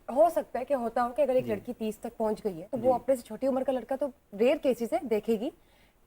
हो सकता है कि होता हो कि अगर एक लड़की 30 तक पहुंच गई है तो वो अपने से छोटी उम्र का लड़का तो रेयर केसेस है देखेगी।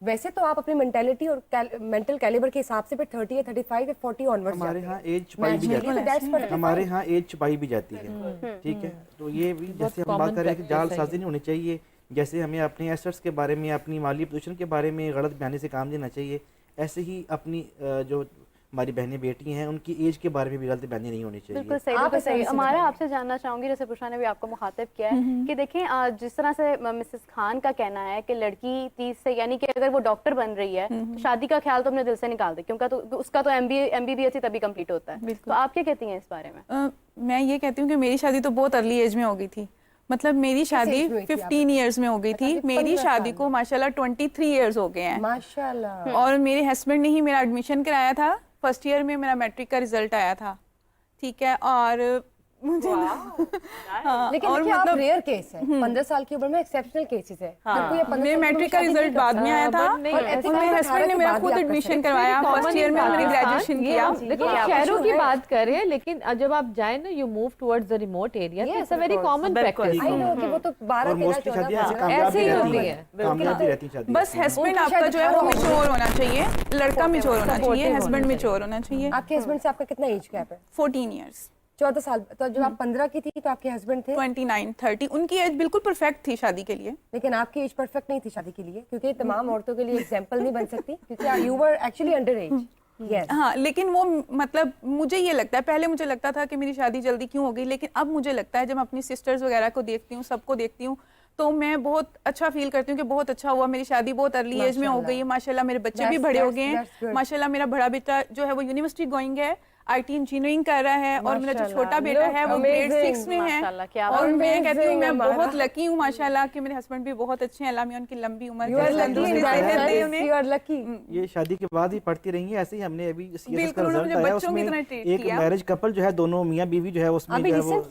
वैसे तो आप अपनी मेंटेलिटी और मेंटल कैलिबर के हिसाब से फिर 30 या 35 या 40 ऑनवर्ड्स हमारे यहाँ एज छुपाई भी जाती है, हमारे यहाँ एज छुपाई भी जाती है, ठीक है। तो ये भी जैसे हम बात करें कि जालसाजी नहीं होनी चाहिए, जैसे हमें अपने एसेट्स के बारे में, अपनी माली पोजीशन के बारे में गलत बयानी से काम लेना चाहिए, ऐसे ही अपनी जो हमारी बहनें बेटी हैं उनकी एज के बारे में भी गलत बयानी नहीं होनी चाहिए। बिल्कुल सही, बिल्कुल सही। हमारा आपसे जानना चाहूंगी, जैसे पुरुषा ने भी आपको मुखातिब किया है कि देखें जिस तरह से मिसेस खान का कहना है कि लड़की 30 से, यानी कि अगर वो डॉक्टर बन रही है तो शादी का ख्याल तो अपने दिल से निकाल दे, क्योंकि तो उसका तो MBBS ही तभी कंप्लीट होता है। तो आप क्या कहती हैं इस बारे में? मैं ये कहती हूँ कि मेरी शादी तो बहुत अर्ली एज में हो गई थी, मतलब मेरी शादी 15 इयर्स में हो गई थी। मेरी शादी को माशाल्लाह 23 इयर्स हो गए हैं माशाल्लाह। और मेरे हस्बैंड ने ही मेरा एडमिशन कराया था। फर्स्ट ईयर में मेरा मैट्रिक का रिजल्ट आया था, ठीक है। और मुझे लेकिन और मतलब आप रेयर केस है, 15 साल की उम्र में एक्सेप्शनल केसेस है। मेरे मैट्रिक का रिजल्ट बाद में आया था और मेरे हस्बैंड ने मेरा खुद एडमिशन करवाया। फर्स्ट ईयर में मैंने ग्रेजुएशन किया। देखो शहरों की बात करें, लेकिन जब आप जाए ना, you move towards the remote area, it's a very common practice. I know कि वो तो 12-13 ऐसे ही होती है। बस हस्बैंड आपका जो है वो मैच्योर होना चाहिए, लड़का मैच्योर होना चाहिए, हस्बैंड मैच्योर होना चाहिए। आपके हस्बैंड से आपका कितना एज गैप है? 14 इयर्स, 14 साल। तो जब आप 15 की थी तो आपके हस्बैंड थे 29-30। उनकी एज बिल्कुल परफेक्ट थी शादी के लिए, लेकिन आपकी एज परफेक्ट नहीं थी शादी के लिए, क्योंकि तमाम औरतों के लिए एग्जांपल नहीं बन सकती, क्योंकि you were actually under as. Yes. हाँ, लेकिन वो मतलब मुझे ये लगता है, पहले मुझे लगता था कि मेरी शादी जल्दी क्यों हो गई, लेकिन अब मुझे लगता है जब मैं अपनी सिस्टर्स वगैरह को देखती हूँ, सबको देखती हूँ, तो मैं बहुत अच्छा फील करती हूँ कि बहुत अच्छा हुआ, मेरी शादी बहुत अर्ली एज में हो गई है। माशाल्लाह मेरे बच्चे भी बड़े हो गए हैं। माशाल्लाह मेरा बड़ा बेटा जो है वो यूनिवर्सिटी गोइंग है, IT इंजीनियरिंग कर रहा है, और मेरा जो छोटा बेटा है वो ग्रेड 6 में है। और मैं कहती हूँ मैं बहुत लकी हूँ माशाल्लाह कि मेरे हस्बैंड भी बहुत अच्छे हैं, अल्लाह मियां उनकी लंबी उम्र ये शादी के बाद ही पढ़ती रही है। ऐसे ही हमने अभी बिल्कुल उन्होंने बच्चों की तरह ट्रीट एक मैरिज कपल जो है, दोनों मियां बीवी जो है उसमें बहुत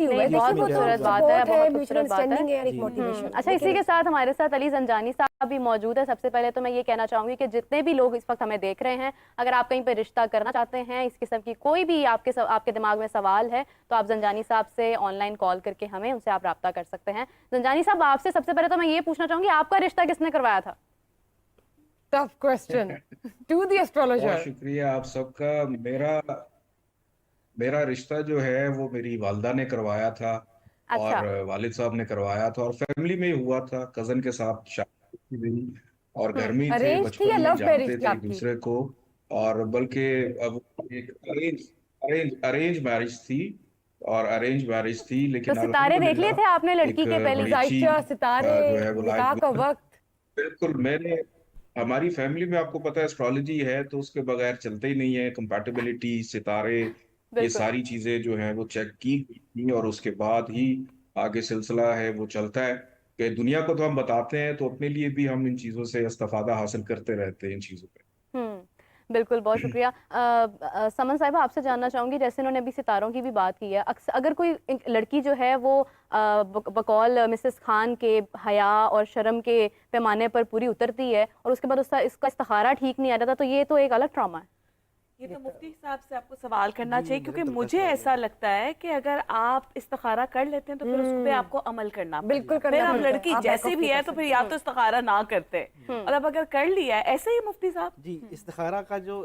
खूबसूरत बात है, बहुत खूबसूरत बात है। अच्छा, इसी के साथ हमारे साथ अली जंजानी साहब भी मौजूद है। सबसे पहले तो मैं ये कहना चाहूंगी कि जितने भी लोग इस वक्त हमें देख रहे हैं, अगर आप कहीं पे रिश्ता करना चाहते हैं, इस किस्म की कोई भी आपके दिमाग में सवाल है, तो आप जंजानी साहब से ऑनलाइन कॉल करके हमें उनसे आप राब्ता कर सकते हैं। जंजानी साहब, आपसे सबसे पहले तो मैं ये पूछना चाहूंगी, आपका रिश्ता किसने करवाया था? Tough question to the astrologer. बहुत शुक्रिया आप सबका। मेरा रिश्ता जो है वो मेरी वालदा ने करवाया था। अच्छा। और वालिद साहब ने करवाया था, और फैमिली में ही हुआ था। कजन के साथ शादी हुई और घर में ही थे, अरेंज थी बचपन या में लव जानते मैरिज थी थे एक आपकी? दूसरे को। और बल्कि अब एक अरेंज मैरिज थी, और अरेंज मैरिज थी, लेकिन तो सितारे देख लिए थे आपने लड़की के पहले? सितारे, जो है वो निकाह का वक्त। बिल्कुल। हमारी फैमिली में आपको पता है एस्ट्रोलॉजी है, तो उसके बगैर चलते ही नहीं है। कंपैटिबिलिटी, सितारे, ये सारी चीजें जो हैं वो चेक की गई थी, और उसके बाद ही आगे सिलसिला है वो चलता है। कि दुनिया को तो हम बताते हैं, तो अपने लिए भी हम इन चीजों से इस्तेफादा हासिल करते रहते हैं इन चीजों पे। बिल्कुल, बहुत शुक्रिया। समन साहिबा, आपसे जानना चाहूंगी, जैसे उन्होंने अभी सितारों की भी बात की है, अगर कोई लड़की जो है वो बकौल मिसेस खान के हया और शर्म के पैमाने पर पूरी उतरती है और उसके बाद इसका इस्तिखारा ठीक नहीं आ रहा था, तो ये तो एक अलग ट्रॉमा है। ये तो मुफ्ती साहब से आपको सवाल करना चाहिए, क्योंकि मुझे ऐसा लगता है कि अगर आप इस्तिखारा कर लेते हैं तो फिर उस पे आपको अमल करना बिल्कुल फिर आप लड़की जैसी भी है तो फिर आप तो इस्तिखारा ना करते, और अब अगर कर लिया है ऐसे ही मुफ्ती साहब जी, इस्तिखारा का जो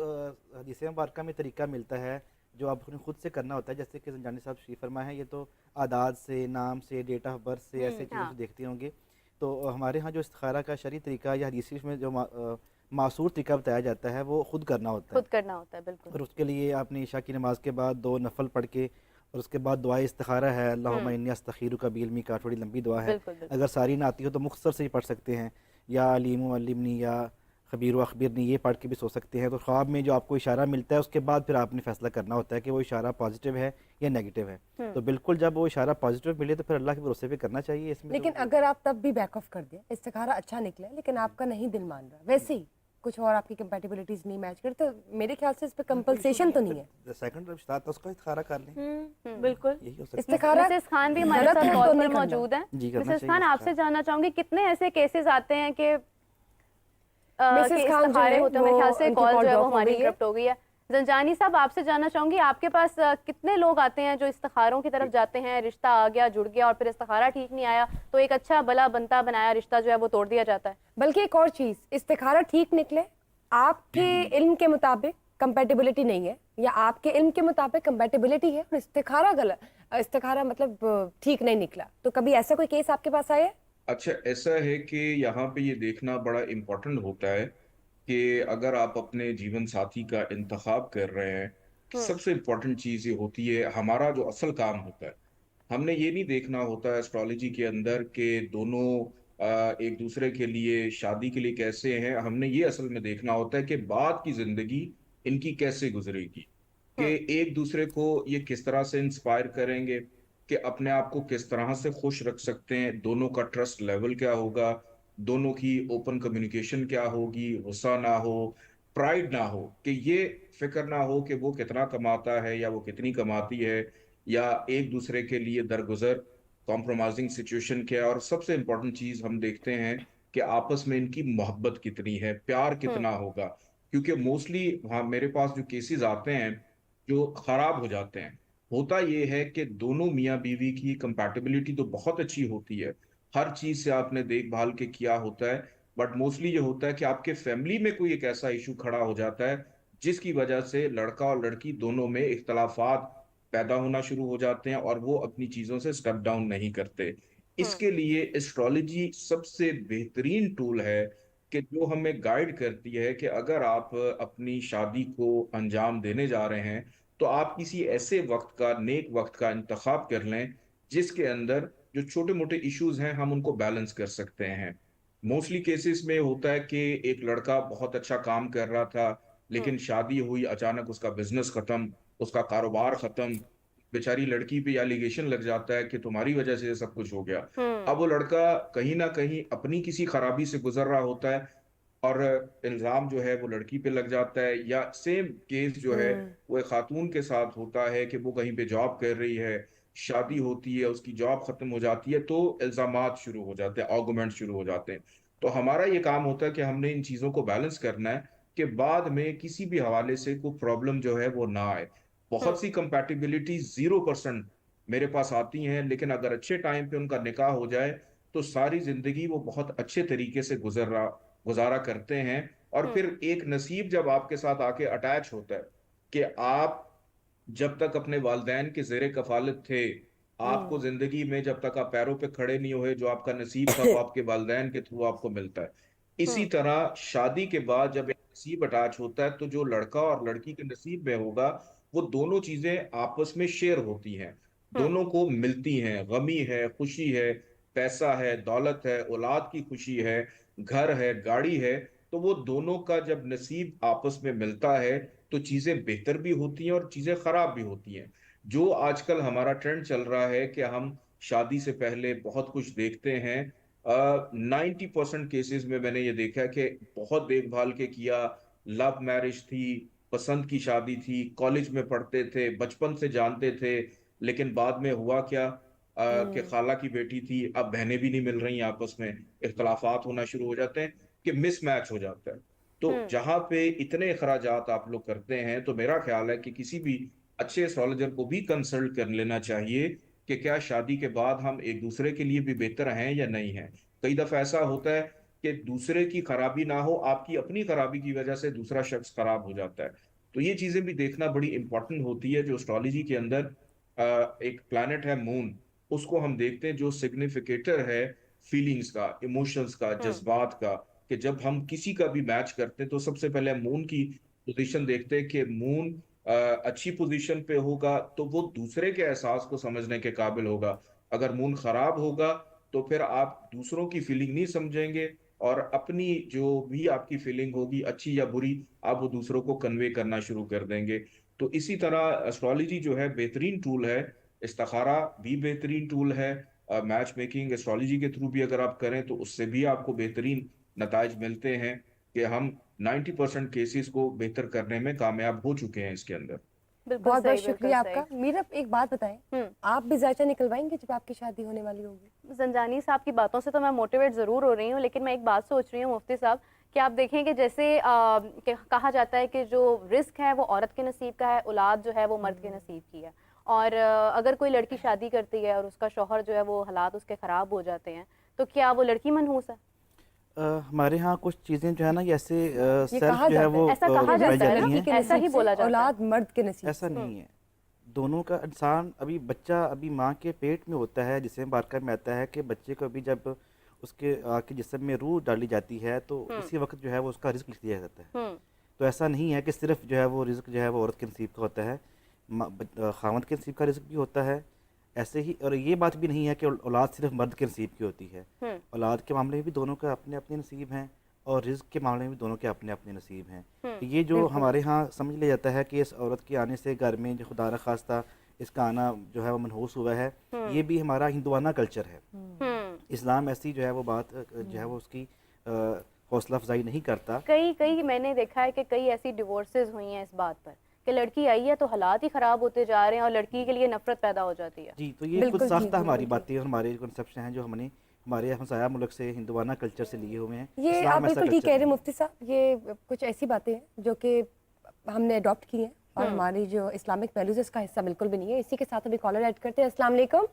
हदीस मुबारका में तरीका मिलता है, जो आपको खुद से करना होता है, जैसे कि जंजानी साहब शरीफ फरमा है, ये तो आदाद से, नाम से, डेट ऑफ बर्थ से, ऐसे चीज़ों से देखते होंगे। तो हमारे यहाँ जो इस्तिखारा का शरई तरीका या हदीस शरीफ में जो मासूर तरीका बताया जाता है, वो खुद करना होता है। बिल्कुल। और उसके लिए आपने ईशा की नमाज के बाद 2 नफल पढ़ के, और उसके बाद दुआ इस्तिखारा है, अल्लाहुम्मा इन्नी अस्तखीरुका बिइल्मी का, थोड़ी लंबी दुआ है। अगर सारी ना आती हो तो मुख्तसर से ही पढ़ सकते हैं, या अलीमु अल्लिमनी या खबीर अखबीरनी, ये पढ़ के भी सो सकते हैं। तो ख्वाब में जो आपको इशारा मिलता है, उसके बाद फिर आपने फैसला करना होता है कि वो इशारा पॉजिटिव है या नेगेटिव है। तो बिल्कुल जब वो इशारा पॉजिटिव मिले तो फिर अल्लाह के भरोसे पे करना चाहिए इसमें। लेकिन अगर आप तब भी बैक ऑफ कर दें, इस्तिखारा अच्छा निकले लेकिन आपका नहीं दिल मान रहा, वैसे ही कुछ और आपकी कंपैटिबिलिटीज नहीं मैच करती, तो मेरे ख्याल से इस पे कंपलसेशन तो नहीं है। सेकंड रिश्ता तो उसका इस्तिखारा कर लें। बिल्कुल, यही हो सकता है। इस्तिखारा मिसेस खान भी हमारे साथ कॉल पर मौजूद हैं। मिसेस खान, आपसे जानना चाहूंगी, कितने ऐसे केसेस आते हैं कि मिसेस खान होते हैं? मेरे ख्याल से कॉल जो है वो हमारी इंटरप्ट हो गई है। जंजानी साहब, आपसे जानना चाहूंगी, आपके पास कितने लोग आते हैं जो इस्तिखारों की तरफ जाते हैं, रिश्ता आ गया, जुड़ गया और फिर इस्तिखारा ठीक नहीं आया तो एक अच्छा भला बनता बनाया रिश्ता जो है वो तोड़ दिया जाता है? बल्कि एक और चीज, इस्तिखारा ठीक निकले, आपके इल्म के मुताबिक कंपैटिबिलिटी नहीं है, या आपके इल्म के मुताबिक कंपैटिबिलिटी है और इस्तिखारा गलत, इस्तिखारा मतलब ठीक नहीं निकला, तो कभी ऐसा कोई केस आपके पास आया है? अच्छा, ऐसा है कि यहाँ पे ये देखना बड़ा इम्पोर्टेंट होता है कि अगर आप अपने जीवन साथी का इंतखाब कर रहे हैं, सबसे इम्पोर्टेंट चीज़ ये होती है, हमारा जो असल काम होता है, हमने ये नहीं देखना होता है एस्ट्रोलॉजी के अंदर कि दोनों एक दूसरे के लिए शादी के लिए कैसे हैं। हमने ये असल में देखना होता है कि बाद की जिंदगी इनकी कैसे गुजरेगी, कि एक दूसरे को ये किस तरह से इंस्पायर करेंगे, कि अपने आप को किस तरह से खुश रख सकते हैं, दोनों का ट्रस्ट लेवल क्या होगा, दोनों की ओपन कम्युनिकेशन क्या होगी, गुस्सा ना हो, प्राइड ना हो, कि ये फिक्र ना हो कि वो कितना कमाता है या वो कितनी कमाती है, या एक दूसरे के लिए दरगुजर कॉम्प्रोमाइजिंग सिचुएशन क्या है। और सबसे इंपॉर्टेंट चीज हम देखते हैं कि आपस में इनकी मोहब्बत कितनी है, प्यार कितना होगा। क्योंकि मोस्टली हाँ, मेरे पास जो केसेस आते हैं जो खराब हो जाते हैं, होता ये है कि दोनों मियाँ बीवी की कंपैटिबिलिटी तो बहुत अच्छी होती है, हर चीज से आपने देखभाल के किया होता है, बट मोस्टली ये होता है कि आपके फैमिली में कोई एक ऐसा इशू खड़ा हो जाता है जिसकी वजह से लड़का और लड़की दोनों में इख्तलाफात पैदा होना शुरू हो जाते हैं और वो अपनी चीजों से स्टेप डाउन नहीं करते। इसके लिए एस्ट्रोलॉजी सबसे बेहतरीन टूल है कि जो हमें गाइड करती है कि अगर आप अपनी शादी को अंजाम देने जा रहे हैं तो आप किसी ऐसे वक्त का, नेक वक्त का इंतखाब कर लें जिसके अंदर जो छोटे मोटे इश्यूज हैं हम उनको बैलेंस कर सकते हैं। मोस्टली केसेस में होता है कि एक लड़का बहुत अच्छा काम कर रहा था, लेकिन शादी हुई, अचानक उसका बिजनेस खत्म, उसका कारोबार खत्म, बेचारी लड़की पे एलिगेशन लग जाता है कि तुम्हारी वजह से ये सब कुछ हो गया। अब वो लड़का कहीं ना कहीं अपनी किसी खराबी से गुजर रहा होता है और इल्जाम जो है वो लड़की पे लग जाता है, या सेम केस जो है वो एक खातून के साथ होता है कि वो कहीं पे जॉब कर रही है, शादी होती है, उसकी जॉब खत्म हो जाती है, तो इल्जामात शुरू हो जाते हैं, आर्गुमेंट शुरू हो जाते हैं। तो हमारा ये काम होता है कि हमने इन चीजों को बैलेंस करना है कि बाद में किसी भी हवाले से कोई प्रॉब्लम जो है वो ना आए। बहुत सी कंपैटिबिलिटी 0% मेरे पास आती हैं, लेकिन अगर अच्छे टाइम पे उनका निकाह हो जाए तो सारी जिंदगी वो बहुत अच्छे तरीके से गुजारा करते हैं। और फिर एक नसीब जब आपके साथ आके अटैच होता है कि आप जब तक अपने वालिदैन के जेर कफालत थे, आपको जिंदगी में जब तक आप पैरों पे खड़े नहीं हुए, जो आपका नसीब था वो आपके वालिदैन के थ्रू आपको मिलता है। इसी तरह शादी के बाद जब एक नसीब अटैच होता है तो जो लड़का और लड़की के नसीब में होगा वो दोनों चीजें आपस में शेयर होती हैं, दोनों को मिलती हैं। गमी है, खुशी है, पैसा है, दौलत है, औलाद की खुशी है, घर है, गाड़ी है, तो वो दोनों का जब नसीब आपस में मिलता है तो चीजें बेहतर भी होती हैं और चीजें खराब भी होती हैं। जो आजकल हमारा ट्रेंड चल रहा है कि हम शादी से पहले बहुत कुछ देखते हैं, 90% केसेस में मैंने ये देखा है कि बहुत देखभाल के किया, लव मैरिज थी, पसंद की शादी थी, कॉलेज में पढ़ते थे, बचपन से जानते थे, लेकिन बाद में हुआ क्या कि खाला की बेटी थी, अब बहनें भी नहीं मिल रही आपस में, इख्तलाफात होना शुरू हो जाते हैं, कि मिसमैच हो जाता है। तो जहां पे इतने अखराजात आप लोग करते हैं तो मेरा ख्याल है कि किसी भी अच्छे एस्ट्रोलॉजर को भी कंसल्ट कर लेना चाहिए कि क्या शादी के बाद हम एक दूसरे के लिए भी बेहतर हैं या नहीं हैं। कई दफा ऐसा होता है कि दूसरे की खराबी ना हो, आपकी अपनी खराबी की वजह से दूसरा शख्स खराब हो जाता है। तो ये चीजें भी देखना बड़ी इंपॉर्टेंट होती है। जो एस्ट्रोलॉजी के अंदर एक प्लैनेट है मून, उसको हम देखते हैं जो सिग्निफिकेटर है फीलिंग्स का, इमोशंस का, जज्बात का, कि जब हम किसी का भी मैच करते हैं तो सबसे पहले मून की पोजीशन देखते हैं कि मून अच्छी पोजीशन पे होगा तो वो दूसरे के एहसास को समझने के काबिल होगा। अगर मून खराब होगा तो फिर आप दूसरों की फीलिंग नहीं समझेंगे और अपनी जो भी आपकी फीलिंग होगी, अच्छी या बुरी, आप वो दूसरों को कन्वे करना शुरू कर देंगे। तो इसी तरह एस्ट्रोलॉजी जो है बेहतरीन टूल है, इस्तिखारा भी बेहतरीन टूल है, मैच मेकिंग एस्ट्रोलॉजी के थ्रू भी अगर आप करें तो उससे भी आपको बेहतरीन नताइज मिलते हैं कि हम 90% केसेस को बेहतर करने में कामयाब हो चुके हैं इसके अंदर। बहुत बहुत शुक्रिया आपका। मीरा, एक बात बताएं, आप भी जायचा निकलवाएंगे जब आपकी शादी होने वाली होगी? जंजानी साहब की बातों से तो मैं मोटिवेट जरूर हो रही हूँ, लेकिन मैं एक बात सोच रही हूँ मुफ्ती साहब कि आप देखें कि जैसे कहा जाता है कि जो रिस्क है वो औरत के नसीब का है, औलाद जो है वो मर्द के नसीब की है। और अगर कोई लड़की शादी करती है और उसका शौहर जो है वो हालात उसके ख़राब हो जाते हैं, तो क्या वो लड़की मनहूस है? हमारे यहाँ कुछ चीज़ें जो है ना, जैसे ये सेल्फ कहा जो है जाता वो ऐसा कहा बताई जाता है जाती ना, हैं। ऐसा ही बोला जाता है। औलाद मर्द के नसीब ऐसा नहीं है। दोनों का इंसान अभी बच्चा अभी माँ के पेट में होता है, जिसमें बारकर में आता है कि बच्चे को अभी जब उसके के जिस्म में रूह डाली जाती है तो उसी वक्त जो है वो उसका रिस्क लिख दिया जाता है। तो ऐसा नहीं है कि सिर्फ जो है वो रिस्क जो है वो औरत के नसीब का होता है, खावंद के नसीब का रिस्क भी होता है। ऐसे ही, और ये बात भी नहीं है कि औलाद सिर्फ मर्द के नसीब की होती है। औलाद के मामले में भी दोनों का अपने अपने नसीब हैं और रिस्क के मामले में भी दोनों के अपने अपने नसीब हैं। तो ये जो हमारे यहाँ समझ लिया जाता है कि इस औरत के आने से घर में जो खुदा न खास्ता इसका आना जो है वो मनहूस हुआ है, ये भी हमारा हिंदुआना कल्चर है। इस्लाम ऐसी जो है वो बात जो है वो उसकी हौसला अफजाई नहीं करता। कई मैंने देखा है कि कई ऐसी डिवोर्सेज हुई हैं इस बात पर कि लड़की आई है तो हालात ही ख़राब होते जा रहे हैं और लड़की के लिए नफरत पैदा हो जाती है। जी, तो ये कुछ साख्ता हमारी बातें और हमारे कंसेप्शन हैं जो हमने हमारे हमसाया मुल्क से हिंदुआना कल्चर से लिए हुए हैं। ये आप बिल्कुल ठीक कह रहे हैं मुफ्ती साहब, ये कुछ ऐसी बातें हैं जो कि हमने अडॉप्ट की हैं और हमारी जो इस्लामिक वैल्यूज इसका हिस्सा बिल्कुल भी नहीं है। इसी के साथ अभी कॉलर ऐड करते हैं। अस्सलाम वालेकुम।